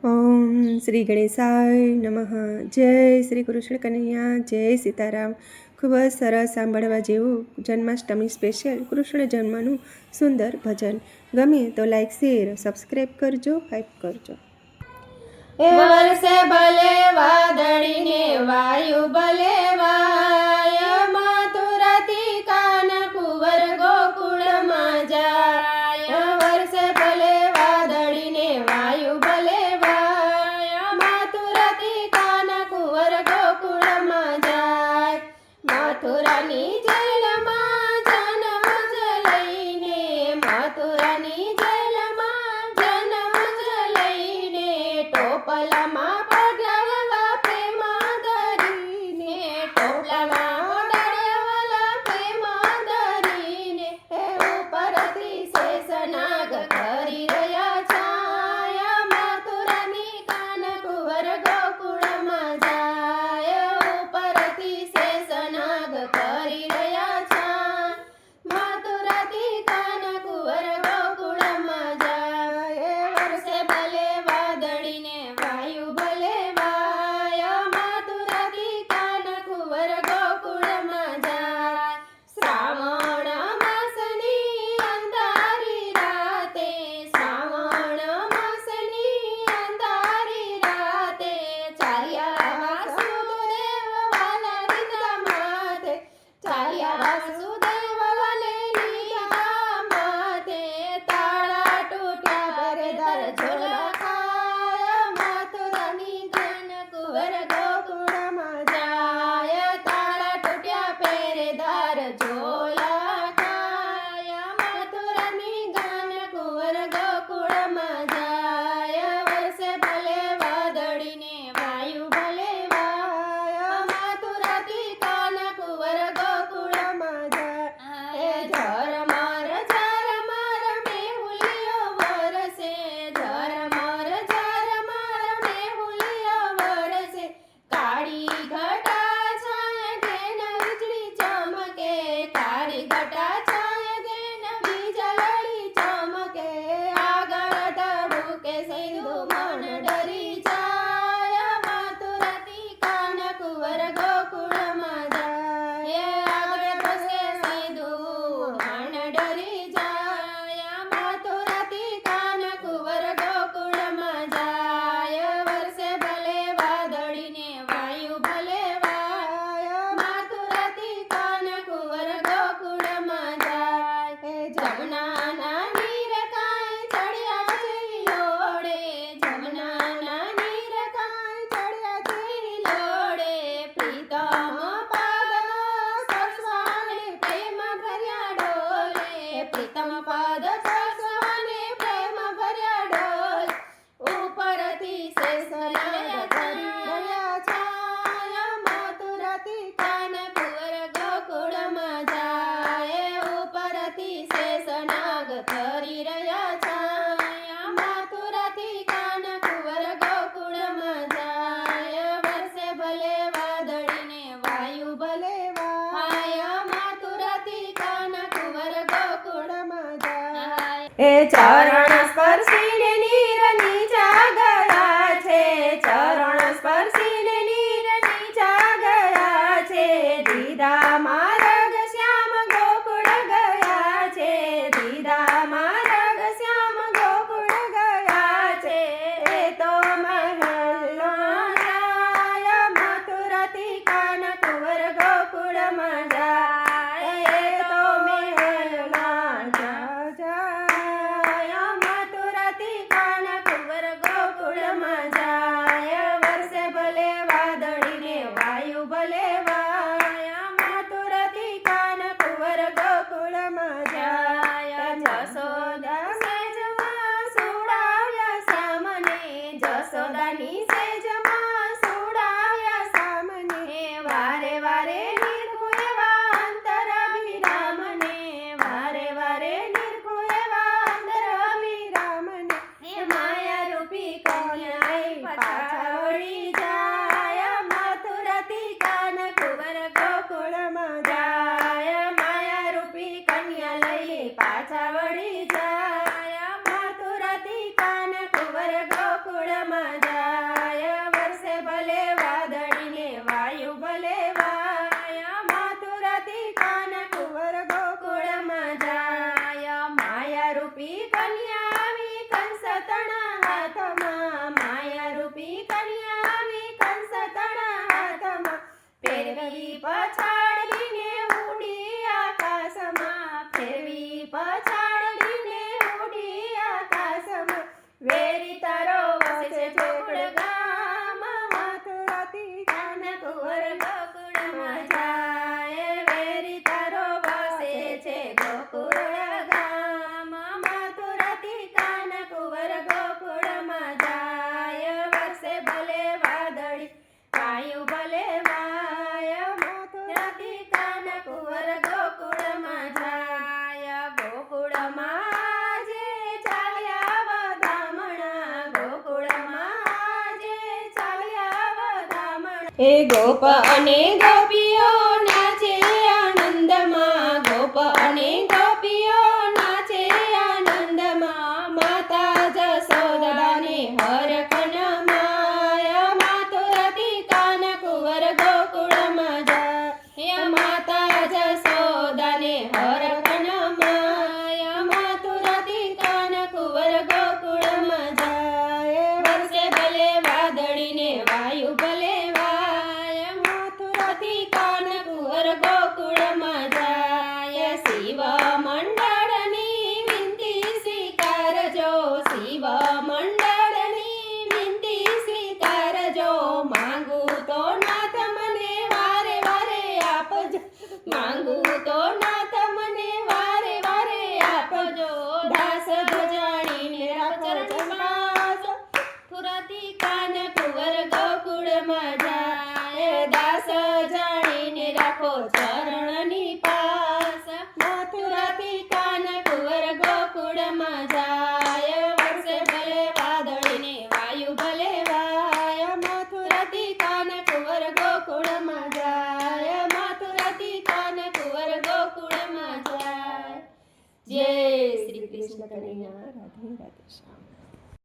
ઓમ શ્રી ગણેશાય નમઃ. જય શ્રી કૃષ્ણ કનૈયા, જય સીતારામ. ખૂબ જ સરસ સાંભળવા જેવું જન્માષ્ટમી સ્પેશિયલ કૃષ્ણ જન્મનું સુંદર ભજન. ગમે તો લાઈક, શેર, સબસ્ક્રાઈબ કરજો, હાઈપ કરજો. એ વર્ષે ભલે વાદળીને વાયુ ભલે વાય, મથુરાથી કાનકુંવર ગોકુળમાં જાય. વર્ષે ભલે વાદળીને વાયુ ભલે વાય, મથુરાથી કાનકુંવર ગોકુળમાં જાય. મથુરાની જેલમાં જન્મ જ લઈને, મથુરાની જેલમાં જન્મ જ લઈને, ટોપલામાં પડાવવા પ્રેમ ધરીને, ટોપલામાં પડાવવા પ્રેમ ધરીને, ઉપરથી શેષનાગ કરી રહ્યા છાય. મથુરાની કાનકુંવર ગોકુળમાં જાય, ઉપરથી શેષનાગ કરી રહ્યા છાય. મથુરાથી કાનકુંવર ગોકુળમાં જાય. વર્ષે ભલે વાદળીને વાયુ ભલે વાય, મથુરાથી કાનકુંવર ગોકુળમાં જાય. શ્રાવણ માસની અંધારી રાતે, શ્રાવણ માસની અંધારી રાતે, ચાલ્યા વાસુદેવ વાલા લીધા માથે, ચાલ્યા વાસુદેવ વાલે લીધા માથે. તાળા તૂટ્યા પરેદાર ઝોલા ખાય, મથુરાની કાનકુંવર ગોકુળમાં જાય. તાળા તૂટ્યા પેરેદાર ઝોલા ખાય, મથુરાની કાનકુંવર ગોકુળમાં જાય. વર્ષે ભલે વાદળીને વાયુ ભલે વાય, મથુરાથી કાનકુંવર ગોકુળમાં જાય. ઝરમર મેહુલિયો વરસે, ઝરમર મેહુલિયો વરસે, કાળી ઘટા છાય ઘેન વીજળી ચમકે, કાળી ઘટા છાય ઘેન વીજળી ચમકે. આગળ ધબુકે સિંધુ મન ડરી જાય, મથુરાથી કાનકુંવર ગોકુળમાં જાય. આગળ ધસે સિંધુ મન ડરી જાય, મથુરાથી કાનકુંવર ગોકુળમાં જાય. વર્ષે ભલે વાદળીને વાયુ ભલે વાય, મથુરાથી કાનકુંવર ગોકુળમાં જાય. જમનાના નીર કાંઈ ચડ્યા છે લોડે, જમનાના નીર કાંઈ ચડ્યા છે લોડે, પ્રીતમ પદ સ્પર્શવાને પ્રેમ ભર્યા ડોલે, પ્રીતમ પદ સ્પર્શવાને પ્રેમ ભર્યા ડોલે. ઉપરથી શેષનાગ કરી રહ્યા છાય, મથુરાથી કાનકુંવર ગોકુળમાં જાય. ઉપરથી શેષનાગ કરી રહ્યા છાય, મથુરાથી કાનકુંવર ગોકુળમાં જાય. વર્ષે ભલે વાદળીને વાયુ ભલે વાય, મથુરાથી કાનકુંવર ગોકુળમાં જાય. એ ચરણ સ્પર્શીને નીર નીચા ગયા છે, ચરણ સ્પર્શીને નીર નીચા ગયા છે. દીદા માર્ગ શ્યામ ગોકુળ ગયા છે, દીદા માર્ગ શ્યામ ગોકુળ ગયા છે. એ તો મહેલનો જાય, મથુરાથી કાનકુંવર ગોકુળમાં જાય. એ તો મહેલના જાય, મથુરાથી કાનકુંવર ગોકુળમાં જાય. વર્ષે ભલે વાદળીને વાયુ ભલે વાય, મથુરાથી કાનકુંવર ગોકુળમાં જાય. જશોદા સેજમાં સુડાવ્યા શ્યામને, જશોદાની સેજમાં સુડાવ્યા શ્યામને. વારે વારે નિર્ખું એવા અંતર અભિરામને, વારે વારે નિર્ખું એવા અંતર અભિરામને. માયા રૂપી કન્યાએ પાછા વળી જાય, મથુરાથી કાનકુંવર ગોકુળમાં જાય. માયા રૂપી કન્યા લઈ પાછા વળી જાય, મથુરાથી કાનકુંવર ગોકુળમાં એ ગોપ અને ગોપીઓ નાચે આનંદમાં, ગોપ અને ગોપીઓ નાચે આનંદમાં, માતા જશોદાને હરખ નમાય, માતુરથી કાન કુંવર ગોકુળમાં જાય, માતા જશોદાને હરખ નમાય, માતુરથી કાન કુંવર ગોકુળમાં જાય, વર્ષે ભલે વાદળીને વાયુ ભલે વાય, મથુરાથી કાન કુંવર ગોકુળમાં જાય, શિવ મંડળની વિનંતી સ્વીકારજો, શિવ મંડળની વિનંતી સ્વીકારજો, માંગુ તો નાથ મને વારે વારે આપજો, માંગુ તો નાથ મને વારે વારે આપજો, દાસ જાણીને રાખો ચરણમાં, મથુરાથી કાન કુંવર ગોકુળમાં જાય, દાસ જાણીને રાખો ચરણની પાસ, મથુરાથી કાન કુંવર ગોકુળમાં જાય, વર્ષે ભલે વાદળીને વાયુ ભલે વાય, મથુરાથી કાન કુંવર ગોકુળમાં જાય, મથુરાથી કાન કુંવર ગોકુળમાં જાય. જય શ્રી કૃષ્ણ કનૈયા. રાધે રાધે શ્યામ.